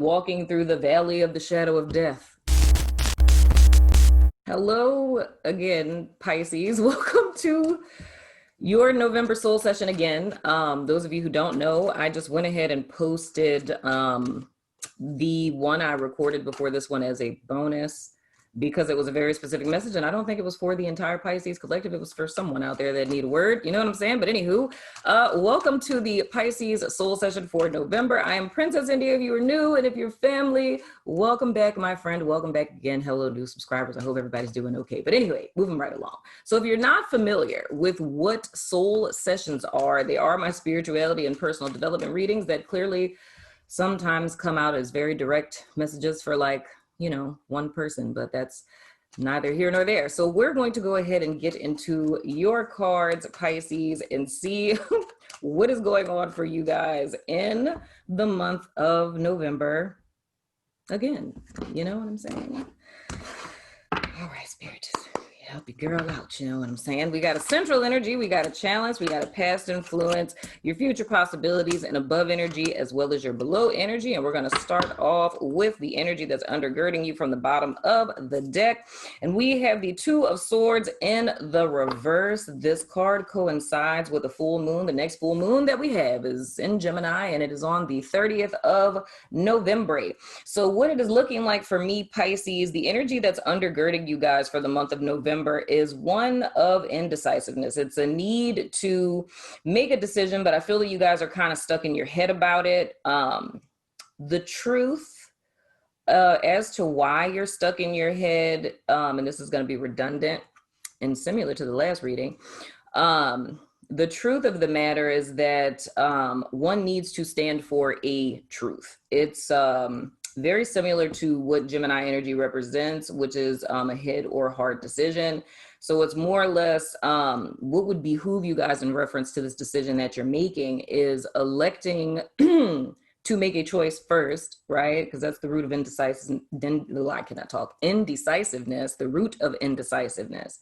walking through the valley of the shadow of death. Hello again, Pisces. Welcome to your November soul session again. Those of you who don't know, I just went ahead and posted the one I recorded before this one as a bonus because it was a very specific message, and I don't think it was for the entire Pisces collective. It was for someone out there that need a word, you know what I'm saying? But anywho, welcome to the Pisces soul session for November. I am Princess India if you are new, and if you're family, welcome back, my friend. Welcome back again. Hello, new subscribers. I hope everybody's doing okay. But anyway, moving right along. So if you're not familiar with what soul sessions are, they are my spirituality and personal development readings that clearly sometimes come out as very direct messages for one person, but that's neither here nor there. So we're going to go ahead and get into your cards, Pisces, and see what is going on for you guys in the month of November. Again, you know what I'm saying? All right, Spirit, just help your girl out, you know what I'm saying? We got a central energy, we got a challenge, we got a past influence, your future possibilities, and above energy, as well as your below energy. And we're going to start off with the energy that's undergirding you from the bottom of the deck. And we have the Two of Swords in the reverse. This card coincides with the full moon. The next full moon that we have is in Gemini, and it is on the 30th of November. So what it is looking like for me, Pisces, the energy that's undergirding you guys for the month of November is one of indecisiveness. It's a need to make a decision, but I feel that you guys are kind of stuck in your head about it. The truth as to why you're stuck in your head, and this is going to be redundant and similar to the last reading, the truth of the matter is that one needs to stand for a truth. It's very similar to what Gemini energy represents, which is a head or heart decision. So it's more or less what would behoove you guys in reference to this decision that you're making is electing to make a choice first, right? Because that's the root of indecisiveness. Indecisiveness, the root of indecisiveness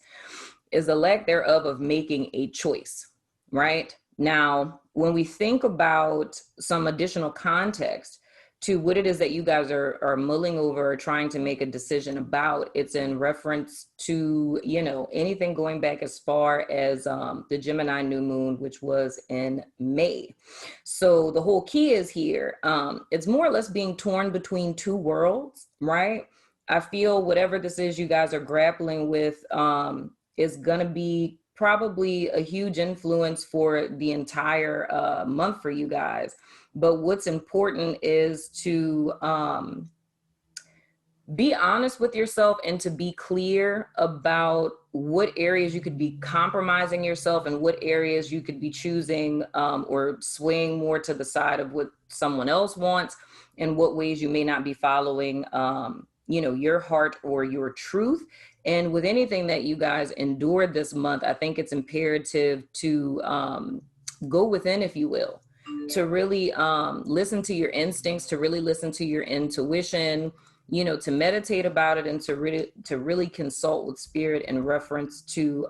is the lack thereof of making a choice, right? Now, when we think about some additional context to what it is that you guys are mulling over or trying to make a decision about, it's in reference to, anything going back as far as the Gemini new moon, which was in May. So the whole key is here. It's more or less being torn between two worlds, right? I feel whatever this is you guys are grappling with is going to be probably a huge influence for the entire month for you guys. But what's important is to be honest with yourself and to be clear about what areas you could be compromising yourself and what areas you could be choosing or swaying more to the side of what someone else wants, and what ways you may not be following, your heart or your truth. And with anything that you guys endured this month, I think it's imperative to go within, if you will, to really listen to your instincts, to really listen to your intuition, to meditate about it, and to really consult with spirit in reference to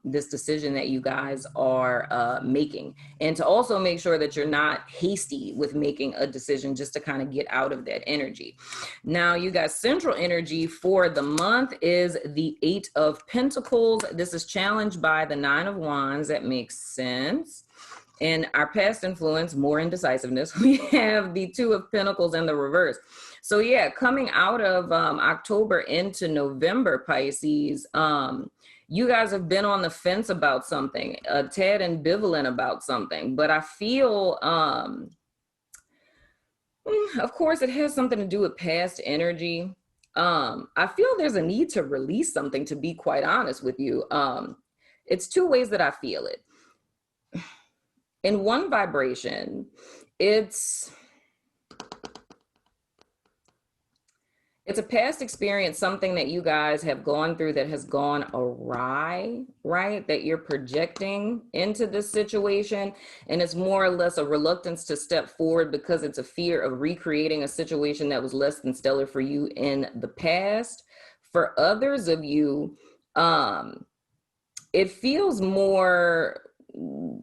this decision that you guys are making. And to also make sure that you're not hasty with making a decision just to kind of get out of that energy. Now, you guys, central energy for the month is the Eight of Pentacles. This is challenged by the Nine of Wands. That makes sense. In our past influence, more indecisiveness, we have the Two of Pentacles in the reverse. So yeah, coming out of October into November, Pisces, you guys have been on the fence about something, a tad ambivalent about something, but I feel, of course, it has something to do with past energy. I feel there's a need to release something, to be quite honest with you. It's two ways that I feel it. In one vibration, it's a past experience, something that you guys have gone through that has gone awry, right? That you're projecting into this situation. And it's more or less a reluctance to step forward because it's a fear of recreating a situation that was less than stellar for you in the past. For others of you, it feels more,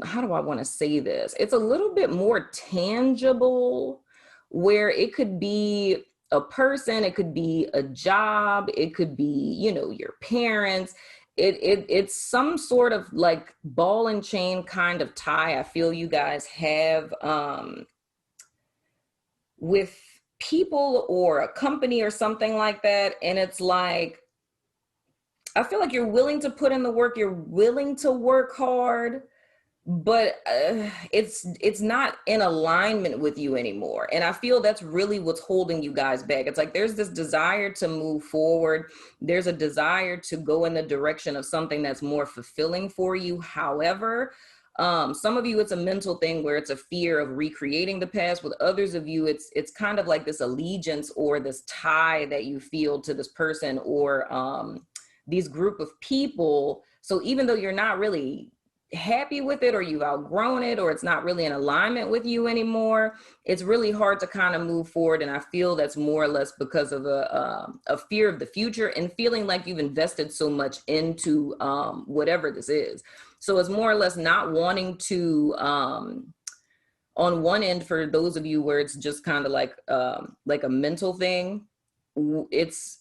how do I want to say this? It's a little bit more tangible where it could be a person, it could be a job, it could be, you know, your parents. It's some sort of like ball and chain kind of tie I feel you guys have with people or a company or something like that. And it's like, I feel like you're willing to put in the work, you're willing to work hard, but it's not in alignment with you anymore. And I feel that's really what's holding you guys back. It's like there's this desire to move forward. There's a desire to go in the direction of something that's more fulfilling for you. However, some of you, it's a mental thing where it's a fear of recreating the past. With others of you, it's kind of like this allegiance or this tie that you feel to this person or these group of people. So even though you're not really happy with it, or you've outgrown it, or it's not really in alignment with you anymore, it's really hard to kind of move forward. And I feel that's more or less because of a fear of the future and feeling like you've invested so much into whatever this is. So it's more or less not wanting to, on one end, for those of you where it's just kind of like a mental thing, it's,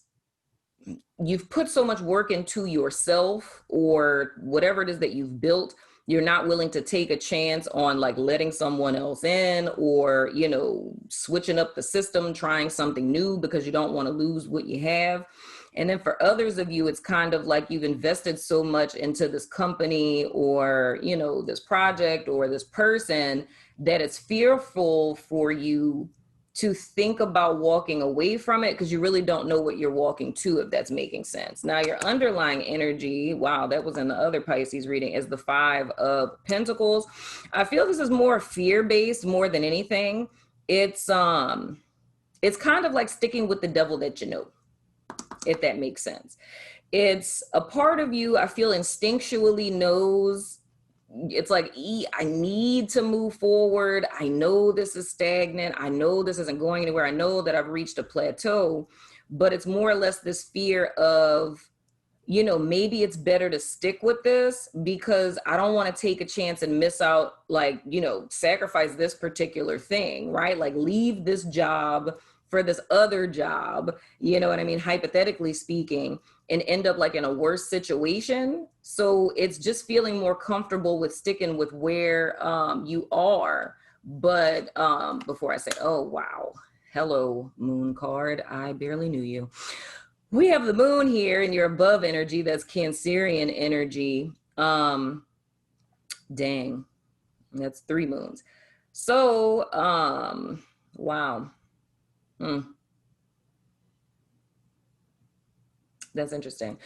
you've put so much work into yourself or whatever it is that you've built. You're not willing to take a chance on like letting someone else in, or, you know, switching up the system, trying something new because you don't want to lose what you have. And then for others of you, it's kind of like you've invested so much into this company or, you know, this project or this person that it's fearful for you to think about walking away from it because you really don't know what you're walking to, if that's making sense. Now, your underlying energy, wow, that was in the other Pisces reading, is the 5 of Pentacles. I feel this is more fear-based more than anything. It's kind of like sticking with the devil that you know, if that makes sense. It's a part of you, I feel, instinctually knows, it's like, I need to move forward. I know this is stagnant. I know this isn't going anywhere. I know that I've reached a plateau, but it's more or less this fear of, you know, maybe it's better to stick with this because I don't want to take a chance and miss out, like, you know, sacrifice this particular thing, right? Like leave this job for this other job, you know what I mean? Hypothetically speaking, and end up like in a worse situation. So it's just feeling more comfortable with sticking with where you are. But before I say, oh, wow, hello, moon card, I barely knew you. We have the moon here in your above energy. That's Cancerian energy. Dang, that's 3 moons. So, wow. That's interesting.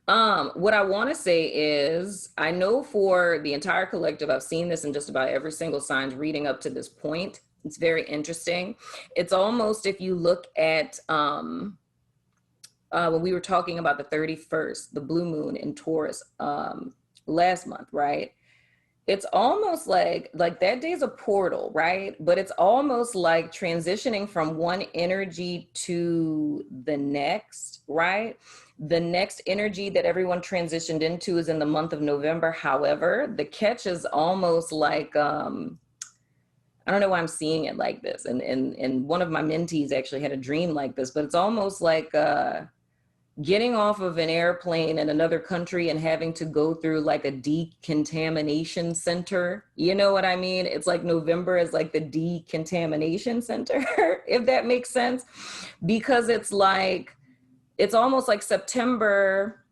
What I want to say is, I know for the entire collective, I've seen this in just about every single sign's reading up to this point. It's very interesting. It's almost, if you look at when we were talking about the 31st, the blue moon in Taurus last month, right? It's almost like that day's a portal, right? But it's almost like transitioning from one energy to the next, right? The next energy that everyone transitioned into is in the month of November. However, the catch is almost like, I don't know why I'm seeing it like this. And one of my mentees actually had a dream like this, but it's almost like, getting off of an airplane in another country and having to go through like a decontamination center. You know what I mean? It's like November is like the decontamination center, if that makes sense. Because it's like, it's almost like September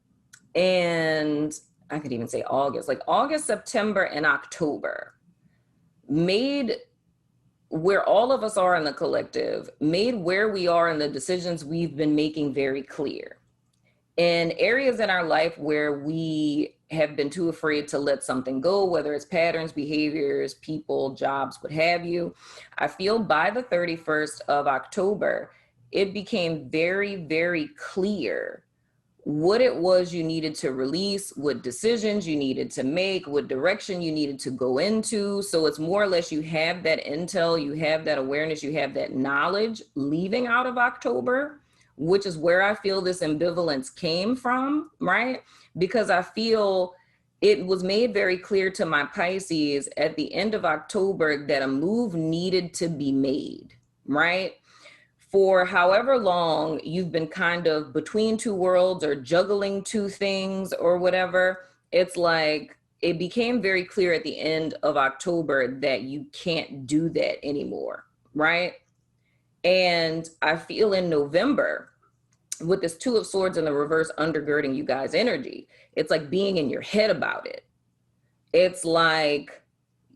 and I could even say August, like August, September, and October made where all of us are in the collective, made where we are in the decisions we've been making very clear. In areas in our life where we have been too afraid to let something go, whether it's patterns, behaviors, people, jobs, what have you, I feel by the 31st of October, it became very, very clear what it was you needed to release, what decisions you needed to make, what direction you needed to go into. So it's more or less you have that intel, you have that awareness, you have that knowledge leaving out of October, which is where I feel this ambivalence came from, right? Because I feel it was made very clear to my Pisces at the end of October that a move needed to be made. right? For however long you've been kind of between two worlds or juggling two things or whatever, it's like it became very clear at the end of October that you can't do that anymore, right? And I feel in November, with this Two of Swords in the reverse undergirding you guys' energy, it's like being in your head about it. It's like,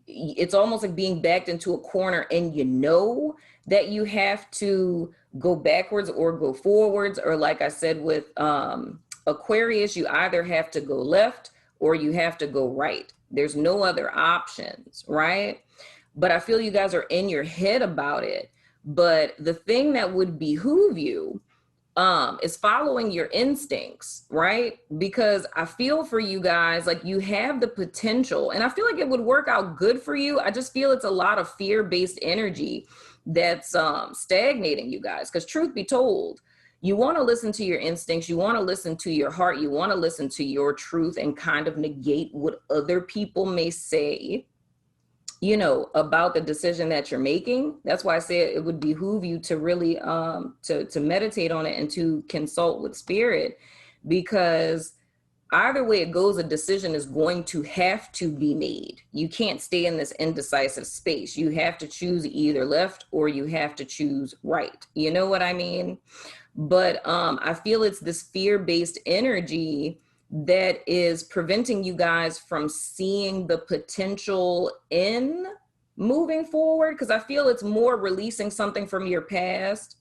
it's almost like being backed into a corner, and you know that you have to go backwards or go forwards, or like I said with Aquarius, you either have to go left or you have to go right. There's no other options, right? But I feel you guys are in your head about it. But the thing that would behoove you is following your instincts, right? Because I feel for you guys, like you have the potential, and I feel like it would work out good for you. I just feel it's a lot of fear-based energy that's stagnating you guys. Because truth be told, you want to listen to your instincts, you want to listen to your heart, you want to listen to your truth and kind of negate what other people may say, you know, about the decision that you're making. That's why I say it would behoove you to really to meditate on it and to consult with spirit, because either way it goes, a decision is going to have to be made. You can't stay in this indecisive space. You have to choose either left or you have to choose right. You know what I mean? But I feel it's this fear-based energy that is preventing you guys from seeing the potential in moving forward. Because I feel it's more releasing something from your past,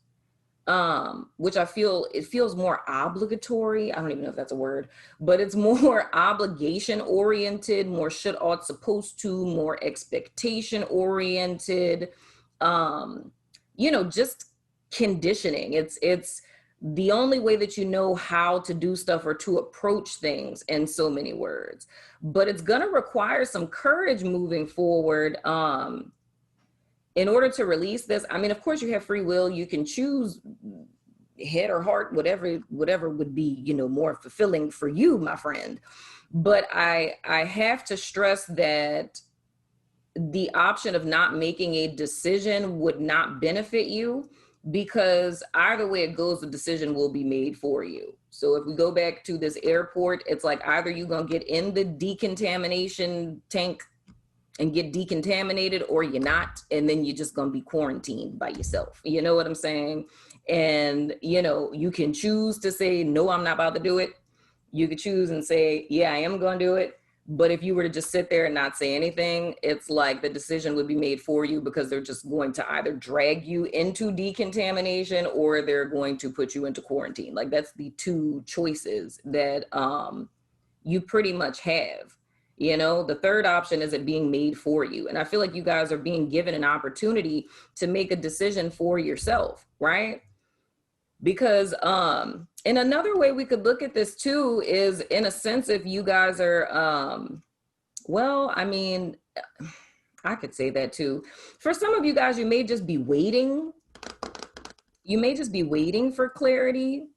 which I feel it feels more obligatory. I don't even know if that's a word, but it's more obligation oriented, more should, ought, supposed to, more expectation oriented, you know, just conditioning. It's the only way that you know how to do stuff or to approach things, in so many words. But it's going to require some courage moving forward in order to release this. I mean, of course you have free will. You can choose head or heart, whatever would be, you know, more fulfilling for you, my friend. But I have to stress that the option of not making a decision would not benefit you, because either way it goes, the decision will be made for you. So if we go back to this airport, it's like either you're going to get in the decontamination tank and get decontaminated, or you're not, and then you're just going to be quarantined by yourself. You know what I'm saying? And, you know, you can choose to say, no, I'm not about to do it. You could choose and say, yeah, I am going to do it. But if you were to just sit there and not say anything, it's like the decision would be made for you, because they're just going to either drag you into decontamination or they're going to put you into quarantine. Like that's the two choices that you pretty much have. You know, the third option is it being made for you. And I feel like you guys are being given an opportunity to make a decision for yourself, right? Because and another way we could look at this too is, in a sense, if you guys are well, I mean, I could say that too. For some of you guys, you may just be waiting. You may just be waiting for clarity,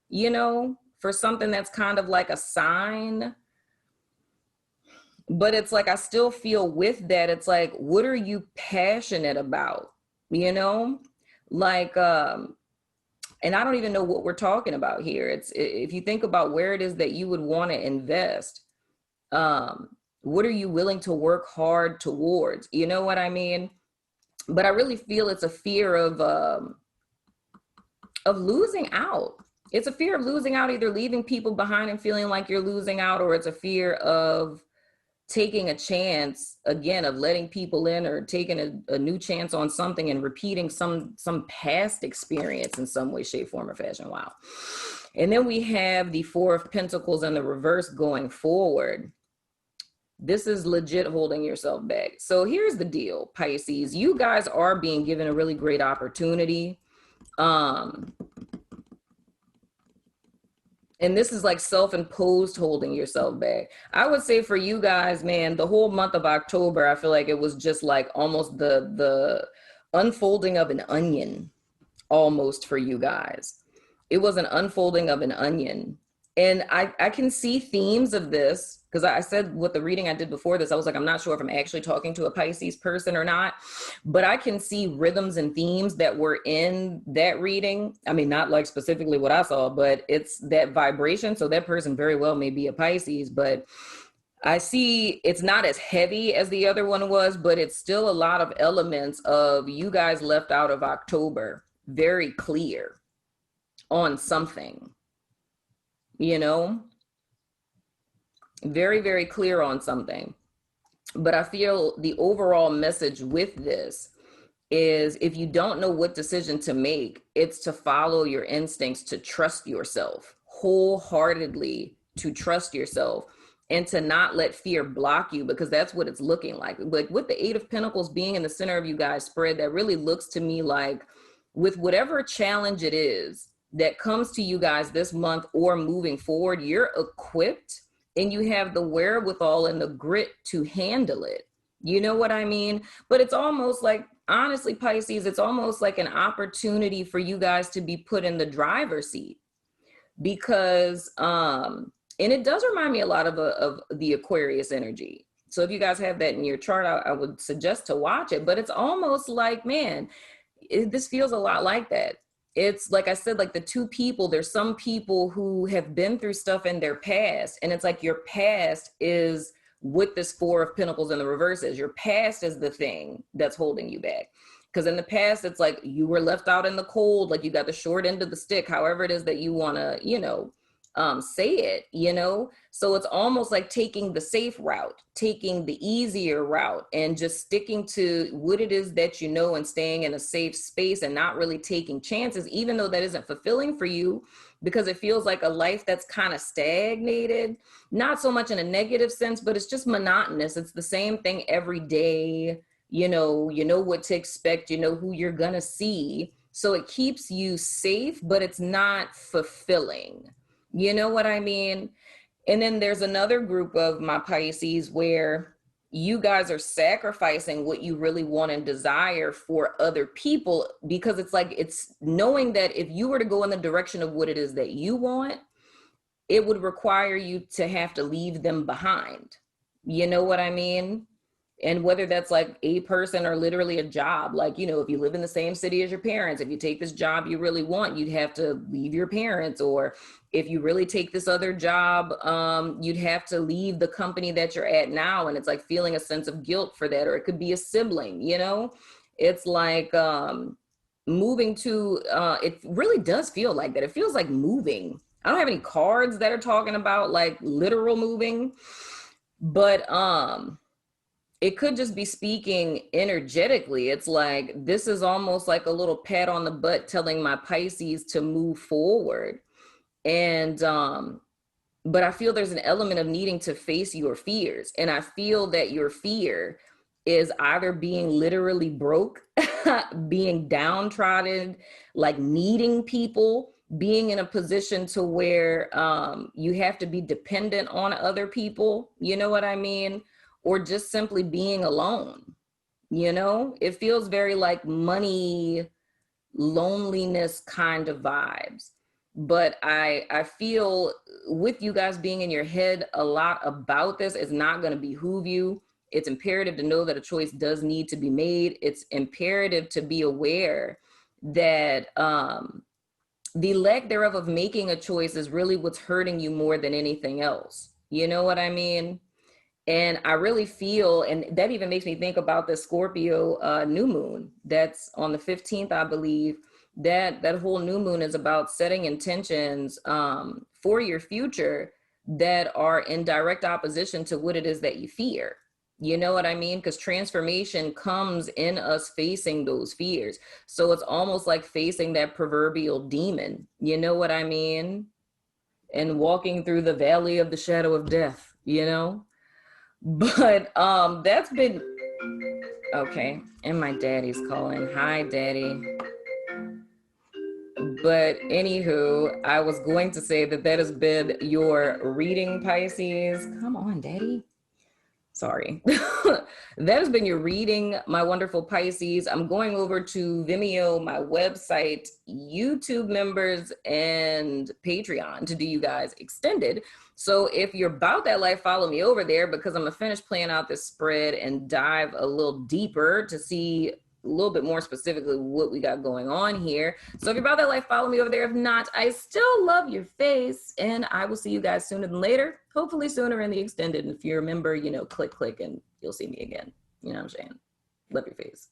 you know, for something that's kind of like a sign. But it's like, I still feel with that, it's like, what are you passionate about? You know, like, and I don't even know what we're talking about here. It's, if you think about where it is that you would want to invest, what are you willing to work hard towards? You know what I mean? But I really feel it's a fear of losing out. It's a fear of losing out, either leaving people behind and feeling like you're losing out, or it's a fear of taking a chance, again, of letting people in, or taking a new chance on something and repeating some past experience in some way, shape, form, or fashion. Wow. And then we have the Four of Pentacles in the reverse going forward. This is legit holding yourself back. So here's the deal, Pisces. You guys are being given a really great opportunity. And this is like self-imposed holding yourself back. I would say for you guys, man, the whole month of October, I feel like it was just like almost the unfolding of an onion, almost, for you guys. It was an unfolding of an onion. And I can see themes of this, because I said with the reading I did before this, I was like, I'm not sure if I'm actually talking to a Pisces person or not, but I can see rhythms and themes that were in that reading. I mean, not like specifically what I saw, but it's that vibration. So that person very well may be a Pisces, but I see it's not as heavy as the other one was, but it's still a lot of elements of you guys left out of October, very clear on something. You know, very, very clear on something. But I feel the overall message with this is if you don't know what decision to make, it's to follow your instincts, to trust yourself wholeheartedly, to trust yourself and to not let fear block you, because that's what it's looking like. Like with the Eight of Pentacles being in the center of you guys' spread, that really looks to me like with whatever challenge it is that comes to you guys this month or moving forward, you're equipped and you have the wherewithal and the grit to handle it. You know what I mean? But it's almost like, honestly, Pisces, it's almost like an opportunity for you guys to be put in the driver's seat, because, and it does remind me a lot of the Aquarius energy. So if you guys have that in your chart, I would suggest to watch it, but it's almost like, man, this feels a lot like that. It's like I said, like the two people, there's some people who have been through stuff in their past, and it's like your past is what this Four of Pentacles in the reverse is. Your past is the thing that's holding you back. Because in the past, it's like you were left out in the cold, like you got the short end of the stick, however it is that you want to, say it, So it's almost like taking the safe route, taking the easier route, and just sticking to what it is that you know and staying in a safe space and not really taking chances, even though that isn't fulfilling for you, because it feels like a life that's kind of stagnated, not so much in a negative sense, but it's just monotonous. It's the same thing every day. You know what to expect, who you're gonna see. So it keeps you safe, but it's not fulfilling. You know what I mean? And then there's another group of my Pisces where you guys are sacrificing what you really want and desire for other people, because it's like, it's knowing that if you were to go in the direction of what it is that you want, it would require you to have to leave them behind. You know what I mean? And whether that's like a person or literally a job, like, if you live in the same city as your parents, if you take this job you really want, you'd have to leave your parents. Or if you really take this other job, you'd have to leave the company that you're at now. And it's like feeling a sense of guilt for that. Or it could be a sibling, it's like moving to, it really does feel like that. It feels like moving. I don't have any cards that are talking about like literal moving, but it could just be speaking energetically. It's like, this is almost like a little pat on the butt telling my Pisces to move forward. And, but I feel there's an element of needing to face your fears. And I feel that your fear is either being literally broke, being downtrodden, like needing people, being in a position to where you have to be dependent on other people. You know what I mean? Or just simply being alone. It feels very like money, loneliness kind of vibes. But I feel with you guys being in your head a lot about this, it's not going to behoove you. It's imperative to know that a choice does need to be made. It's imperative to be aware that the lack thereof of making a choice is really what's hurting you more than anything else. You know what I mean? And I really feel, and that even makes me think about the Scorpio new moon that's on the 15th, I believe, that whole new moon is about setting intentions for your future that are in direct opposition to what it is that you fear. You know what I mean? Because transformation comes in us facing those fears. So it's almost like facing that proverbial demon. You know what I mean? And walking through the valley of the shadow of death, But that's been okay. And my daddy's calling. Hi, daddy. But anywho, I was going to say that has been your reading, Pisces. Come on, daddy. Sorry. That has been your reading, my wonderful Pisces. I'm going over to Vimeo, my website, YouTube members, and Patreon to do you guys extended. So if you're about that life, follow me over there, because I'm going to finish playing out this spread and dive a little deeper to see a little bit more specifically what we got going on here. So if you're about that life, follow me over there. If not, I still love your face, and I will see you guys sooner than later, hopefully sooner in the extended. And if you're a member, you know, click and you'll see me again. You know what I'm saying? Love your face.